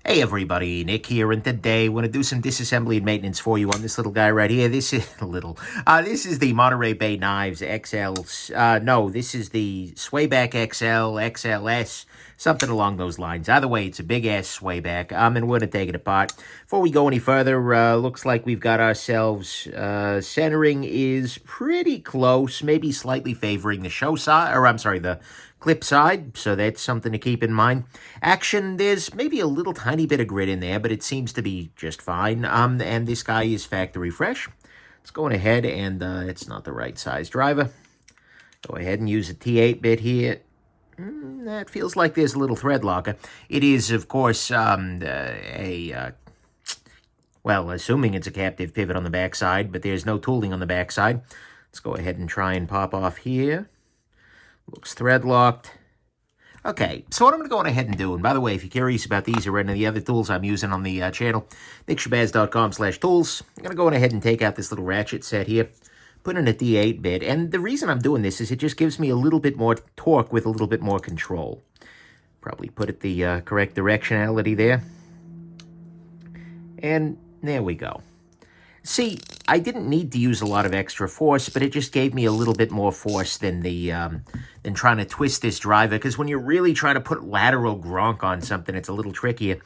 Hey everybody, Nick here, and today I want to do some disassembly and maintenance for you on this little guy right here. This is this is the Monterey Bay Knives XL. No, this is the Slayback XLS, something along those lines. Either way, it's a big ass swayback. And we're gonna take it apart. Before we go any further, looks like we've got ourselves centering is pretty close, maybe slightly favoring the show side, or I'm sorry, the clip side, so that's something to keep in mind. Action, there's maybe a little tiny bit of grit in there, but it seems to be just fine. And this guy is factory fresh. Let's go ahead and, it's not the right size driver. Go ahead and use a T8 bit here. That feels like there's a little thread locker. It is, of course, well, assuming it's a captive pivot on the backside, but there's no tooling on the backside. Let's go ahead and try and pop off here. Looks thread locked. Okay, so what I'm going to go on ahead and do, and by the way, if you're curious about these or any of the other tools I'm using on the channel, nickshabazz.com/tools. I'm going to go on ahead and take out this little ratchet set here, put in a D8 bit, and the reason I'm doing this is it just gives me a little bit more torque with a little bit more control. Probably put it the correct directionality there. And there we go. See, I didn't need to use a lot of extra force, but it just gave me a little bit more force than than trying to twist this driver, because when you're really trying to put lateral gronk on something, it's a little trickier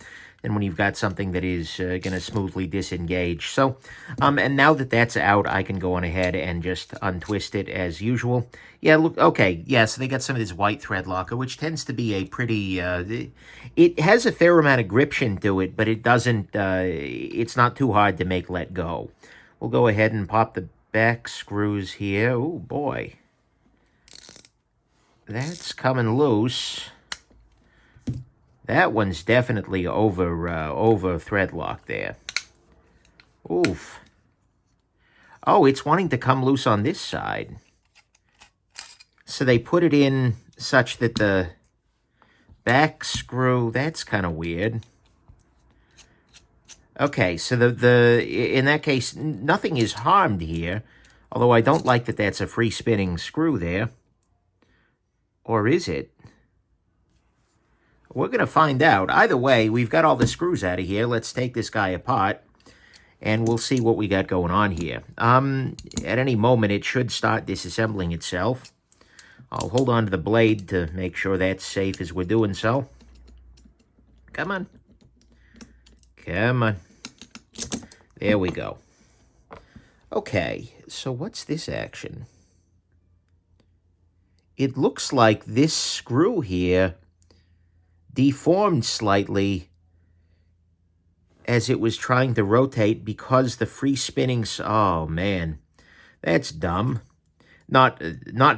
than when you've got something that is going to smoothly disengage. So, and now that that's out, I can go on ahead and just untwist it as usual. Yeah, look, okay, yeah, so they got some of this white thread locker, which tends to be a pretty, it has a fair amount of gription to it, but it doesn't, it's not too hard to make let go. We'll go ahead and pop the back screws here. Oh, boy. That's coming loose. That one's definitely over thread lock there. Oof. Oh, it's wanting to come loose on this side. So they put it in such that the back screw, that's kind of weird. Okay, so in that case, nothing is harmed here. Although I don't like that that's a free spinning screw there. Or is it? We're going to find out. Either way, we've got all the screws out of here. Let's take this guy apart, and we'll see what we got going on here. At any moment, it should start disassembling itself. I'll hold on to the blade to make sure that's safe as we're doing so. Come on. Come on. There we go. Okay, so what's this action? It looks like this screw here deformed slightly as it was trying to rotate because the free spinning... Oh, man. That's dumb. Not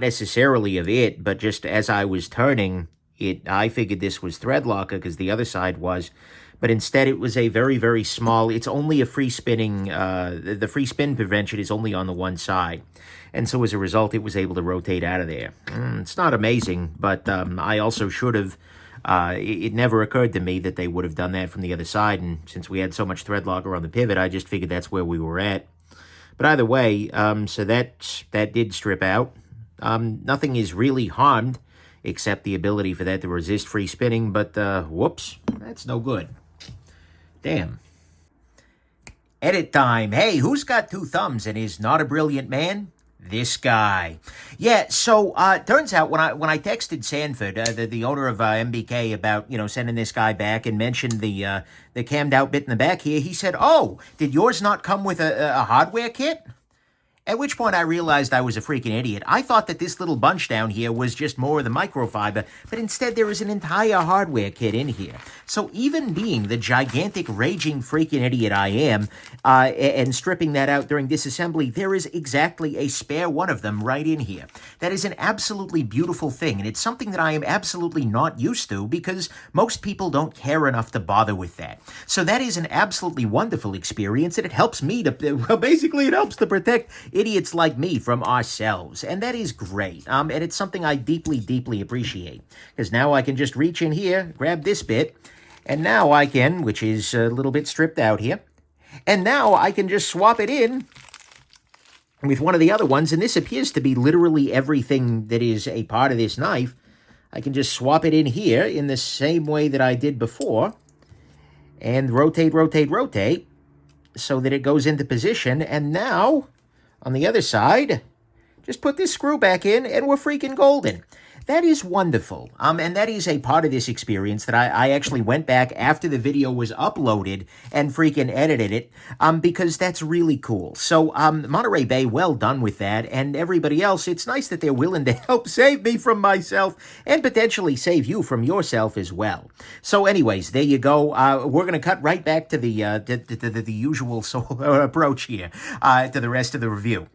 necessarily of it, but just as I was turning it, I figured this was thread locker because the other side was. But instead, it was a very, very small... It's only a free spinning... the free spin prevention is only on the one side. And so as a result, it was able to rotate out of there. It's not amazing, but I also should have... it never occurred to me that they would have done that from the other side, and since we had so much thread locker on the pivot, I just figured that's where we were at. But either way, so that did strip out. Nothing is really harmed, except the ability for that to resist free spinning, but whoops, that's no good. Damn. Edit time. Hey, who's got two thumbs and is not a brilliant man? This guy. Yeah, so turns out when I texted Sanford, the owner of MBK, about, you know, sending this guy back and mentioned the cammed out bit in the back here, he said, "Oh, did yours not come with a hardware kit?" At which point I realized I was a freaking idiot. I thought that this little bunch down here was just more of the microfiber, but instead there is an entire hardware kit in here. So even being the gigantic, raging freaking idiot I am, and stripping that out during disassembly, there is exactly a spare one of them right in here. That is an absolutely beautiful thing, and it's something that I am absolutely not used to because most people don't care enough to bother with that. So that is an absolutely wonderful experience, and it helps me to, well, basically it helps to protect idiots like me from ourselves, and that is great. And it's something I deeply, deeply appreciate, because now I can just reach in here, grab this bit, and now I can, which is a little bit stripped out here, and now I can just swap it in with one of the other ones, and this appears to be literally everything that is a part of this knife. I can just swap it in here in the same way that I did before, and rotate, rotate, rotate so that it goes into position. And now, on the other side, just put this screw back in and we're freaking golden. That is wonderful. And that is a part of this experience that I actually went back after the video was uploaded and freaking edited it, because that's really cool. So, Monterey Bay, well done with that. And everybody else, it's nice that they're willing to help save me from myself and potentially save you from yourself as well. So anyways, there you go. We're going to cut right back to the usual approach here, to the rest of the review.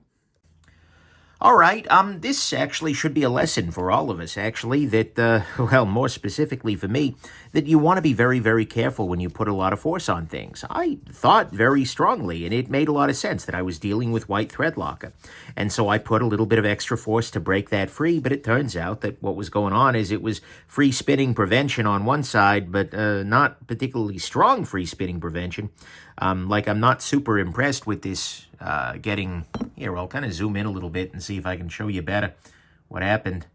All right, this actually should be a lesson for all of us, actually, that, well, more specifically for me, that you want to be very, very careful when you put a lot of force on things. I thought very strongly, and it made a lot of sense that I was dealing with white thread locker. And so I put a little bit of extra force to break that free, but it turns out that what was going on is it was free spinning prevention on one side, but not particularly strong free spinning prevention. Like, I'm not super impressed with this getting... Here, I'll kind of zoom in a little bit and see if I can show you better what happened.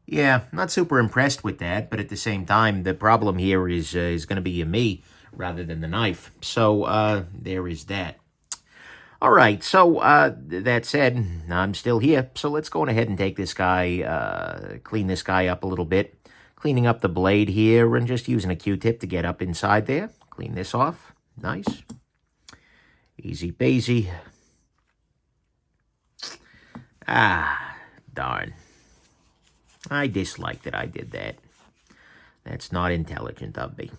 Yeah, not super impressed with that, but at the same time, the problem here is going to be me rather than the knife. So, there is that. All right, so that said, I'm still here. So let's go ahead and take this guy, clean this guy up a little bit. Cleaning up the blade here and just using a Q-tip to get up inside there. Clean this off. Nice. Easy peasy. Ah, darn. I dislike that I did that. That's not intelligent of me.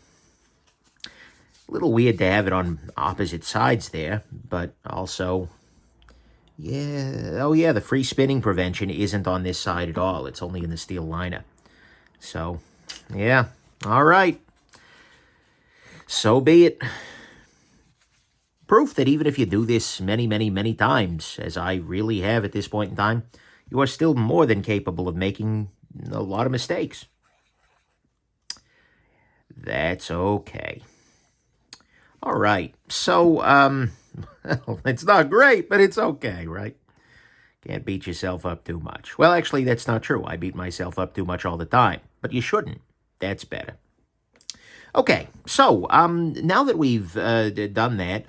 A little weird to have it on opposite sides there, but also, yeah, oh yeah, the free spinning prevention isn't on this side at all. It's only in the steel liner. So, yeah, all right. So be it. Proof that even if you do this many, many, many times, as I really have at this point in time, you are still more than capable of making a lot of mistakes. That's okay. All right, so, well, it's not great, but it's okay, right? Can't beat yourself up too much. Well, actually, that's not true. I beat myself up too much all the time, but you shouldn't. That's better. Okay, so now that we've done that,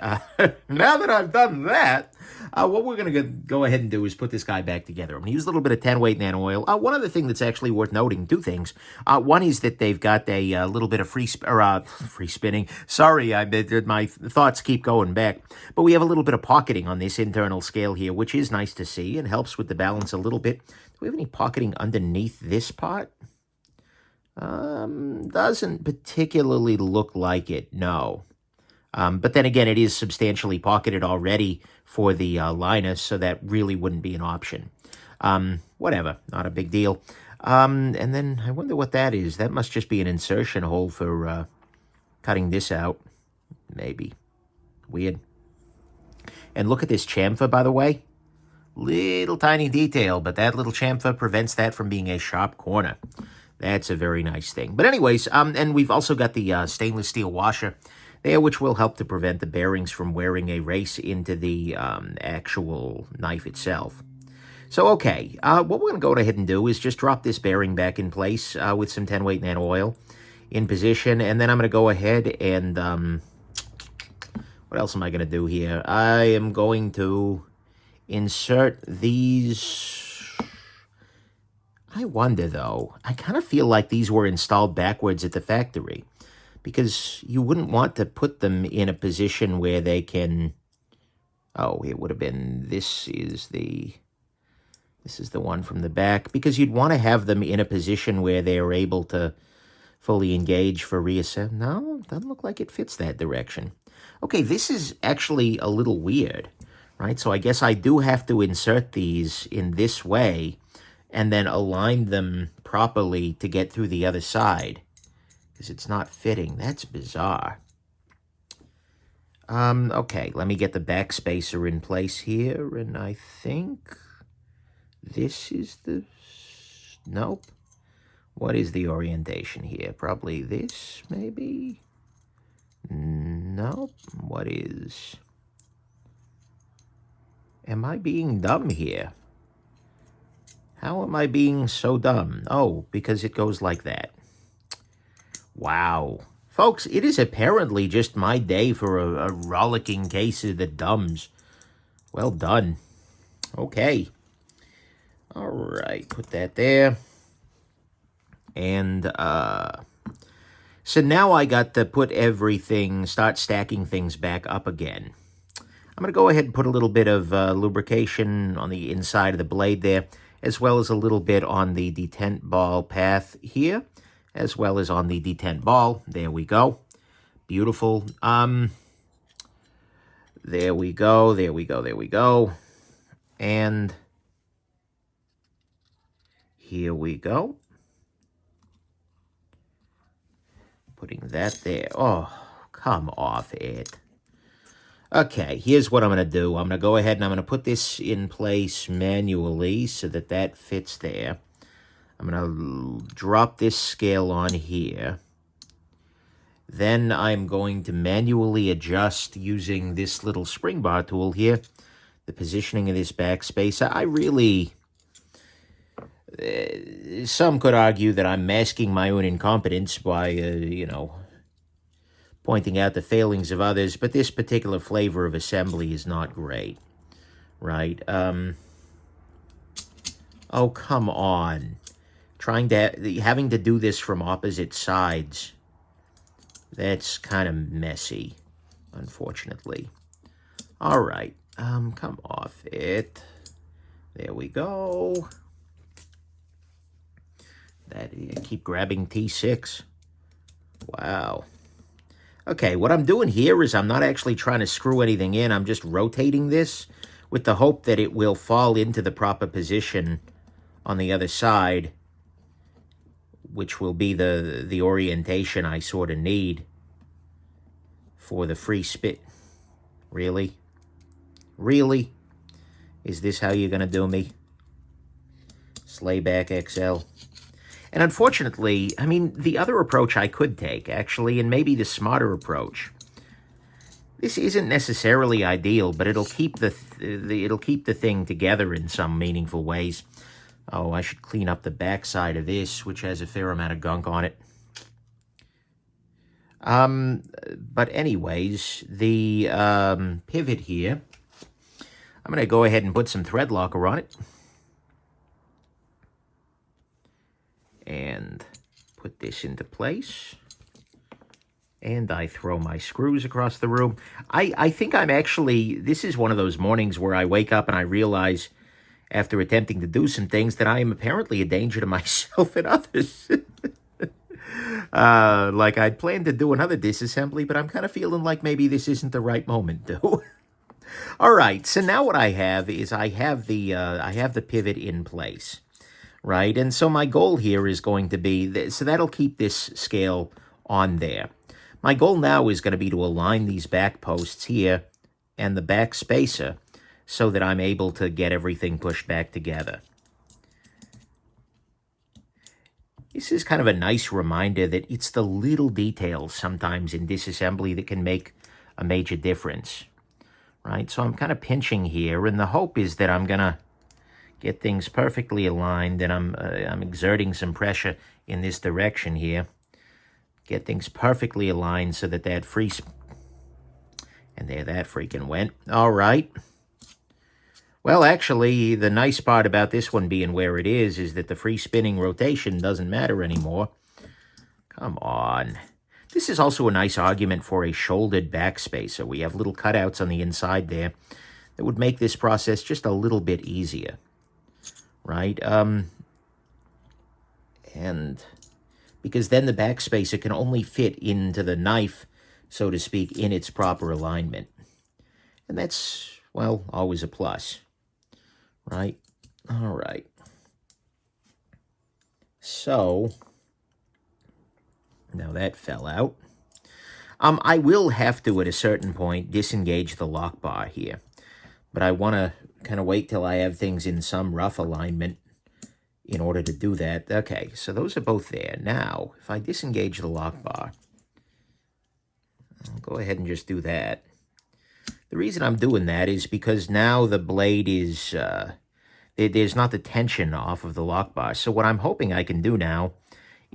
now that I've done that, what we're going to go ahead and do is put this guy back together. I'm going to use a little bit of 10-weight nano oil. One other thing that's actually worth noting, two things. One is that they've got a little bit of free spinning. Sorry, my thoughts keep going back. But we have a little bit of pocketing on this internal scale here, which is nice to see and helps with the balance a little bit. Do we have any pocketing underneath this part? Doesn't particularly look like it, no. But then again, it is substantially pocketed already for the liner, so that really wouldn't be an option. Whatever, not a big deal. And then I wonder what that is. That must just be an insertion hole for cutting this out. Maybe. Weird. And look at this chamfer, by the way. Little tiny detail, but that little chamfer prevents that from being a sharp corner. That's a very nice thing. But anyways, and we've also got the stainless steel washer there, which will help to prevent the bearings from wearing a race into the actual knife itself. So, okay, what we're going to go ahead and do is just drop this bearing back in place with some 10-weight nano oil in position, and then I'm going to go ahead and, what else am I going to do here? I am going to insert these... I wonder, though, I kind of feel like these were installed backwards at the factory, because you wouldn't want to put them in a position where they can... Oh, it would have been... This is the one from the back, because you'd want to have them in a position where they are able to fully engage for reassembly. No, doesn't look like it fits that direction. Okay, this is actually a little weird, right? So I guess I do have to insert these in this way and then align them properly to get through the other side, because it's not fitting. That's bizarre. Okay, let me get the back spacer in place here, and I think this is the... Nope. What is the orientation here? Probably this, maybe? Nope. What is... Am I being dumb here? How am I being so dumb? Oh, because it goes like that. Wow. Folks, it is apparently just my day for a rollicking case of the dumbs. Well done. Okay. All right, put that there. And so now I got to start stacking things back up again. I'm going to go ahead and put a little bit of lubrication on the inside of the blade there, as well as a little bit on the detent ball path here, as well as on the detent ball. There we go. Beautiful. There we go, there we go, there we go. And here we go. Putting that there. Oh, come off it. Okay, here's what I'm going to do. I'm going to go ahead and I'm going to put this in place manually so that that fits there. I'm going to drop this scale on here. Then I'm going to manually adjust using this little spring bar tool here, the positioning of this backspacer. I really... some could argue that I'm masking my own incompetence by, you know, pointing out the failings of others, but this particular flavor of assembly is not great, right? Oh, come on. Having to do this from opposite sides, that's kind of messy, unfortunately. All right, come off it. There we go. Keep grabbing T6. Wow. Okay, what I'm doing here is I'm not actually trying to screw anything in. I'm just rotating this with the hope that it will fall into the proper position on the other side, which will be the orientation I sort of need for the free spit. Really? Really? Is this how you're going to do me? Slayback XL. And unfortunately, I mean, the other approach I could take, actually, and maybe the smarter approach, this isn't necessarily ideal, but it'll keep it'll keep the thing together in some meaningful ways. Oh, I should clean up the backside of this, which has a fair amount of gunk on it. But anyways, the pivot here, I'm going to go ahead and put some thread locker on it. And put this into place. And I throw my screws across the room. I think I'm actually, this is one of those mornings where I wake up and I realize, after attempting to do some things, that I am apparently a danger to myself and others. Like I'd planned to do another disassembly, but I'm kind of feeling like maybe this isn't the right moment to. All right, so now what I have is I have the pivot in place. Right, and so my goal here is going to be, so that'll keep this scale on there. My goal now is going to be to align these back posts here and the back spacer so that I'm able to get everything pushed back together. This is kind of a nice reminder that it's the little details sometimes in disassembly that can make a major difference. Right, so I'm kind of pinching here, and the hope is that I'm going to get things perfectly aligned, and I'm exerting some pressure in this direction here. Get things perfectly aligned so that that free... And there that freaking went. All right. Well, actually, the nice part about this one being where it is that the free spinning rotation doesn't matter anymore. Come on. This is also a nice argument for a shouldered backspacer. We have little cutouts on the inside there that would make this process just a little bit easier. Right, and because then the backspacer can only fit into the knife, so to speak, in its proper alignment. And that's, well, always a plus. Right, all right. So, now that fell out. I will have to, at a certain point, disengage the lock bar here. But I want to kind of wait till I have things in some rough alignment in order to do that. Okay, so those are both there. Now, if I disengage the lock bar, I'll go ahead and just do that. The reason I'm doing that is because now the blade is, there's not the tension off of the lock bar. So what I'm hoping I can do now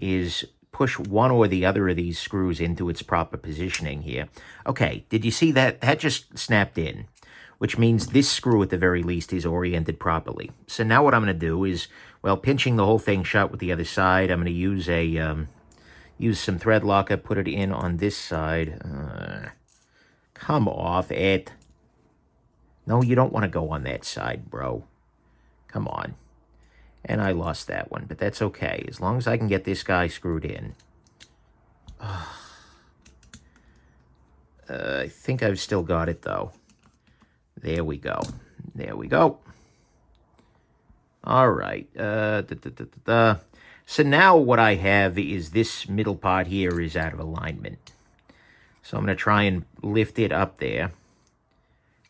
is push one or the other of these screws into its proper positioning here. Okay, did you see that? That just snapped in, which means this screw at the very least is oriented properly. So now what I'm going to do is, well, pinching the whole thing shut with the other side, I'm going to use a use some thread locker, put it in on this side. Come off it. No, you don't want to go on that side, bro. Come on. And I lost that one, but that's okay. As long as I can get this guy screwed in. I think I've still got it, though. There we go. There we go. All right. So now what I have is this middle part here is out of alignment. So I'm going to try and lift it up there.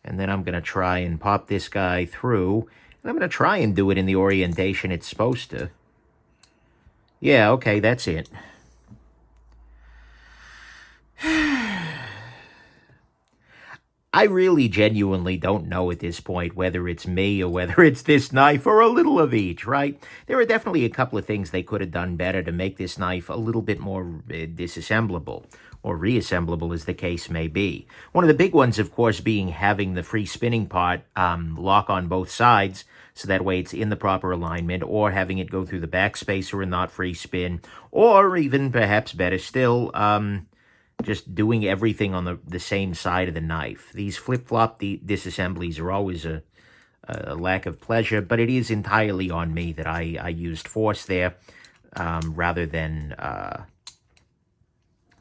And then I'm going to try and pop this guy through. And I'm going to try and do it in the orientation it's supposed to. Yeah, okay, that's it. I really genuinely don't know at this point whether it's me or whether it's this knife or a little of each, right? There are definitely a couple of things they could have done better to make this knife a little bit more disassemblable or reassemblable as the case may be. One of the big ones, of course, being having the free spinning part lock on both sides so that way it's in the proper alignment, or having it go through the backspacer and not free spin, or even perhaps better still, just doing everything on the same side of the knife. These flip-flop disassemblies are always a lack of pleasure, but it is entirely on me that I used force there rather than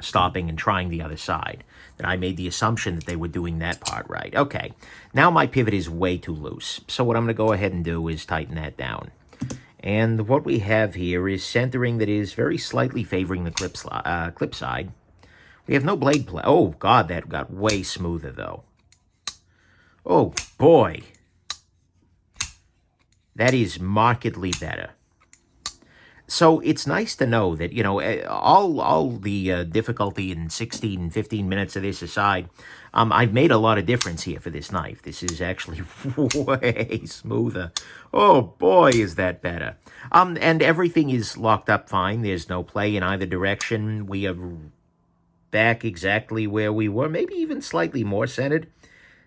stopping and trying the other side. That I made the assumption that they were doing that part right. Okay, now my pivot is way too loose. So what I'm going to go ahead and do is tighten that down. And what we have here is centering that is very slightly favoring the clip side. We have no blade play. Oh, God, that got way smoother, though. Oh, boy. That is markedly better. So it's nice to know that, you know, all the difficulty in 16, 15 minutes of this aside, I've made a lot of difference here for this knife. This is actually way smoother. Oh, boy, is that better. And everything is locked up fine. There's no play in either direction. We are back exactly where we were, maybe even slightly more centered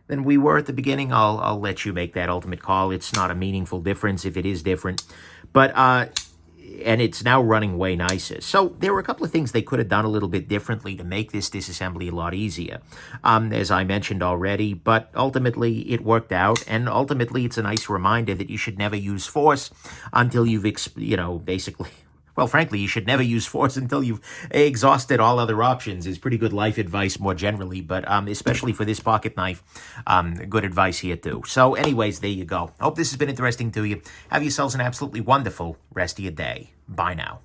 than we were at the beginning. I'll let you make that ultimate call. It's not a meaningful difference if it is different. But, and it's now running way nicer. So there were a couple of things they could have done a little bit differently to make this disassembly a lot easier, as I mentioned already, but ultimately it worked out, and ultimately it's a nice reminder that you should never use force until you've, basically... Well, frankly, you should never use force until you've exhausted all other options is pretty good life advice more generally, but especially for this pocket knife, good advice here too. So anyways, there you go. Hope this has been interesting to you. Have yourselves an absolutely wonderful rest of your day. Bye now.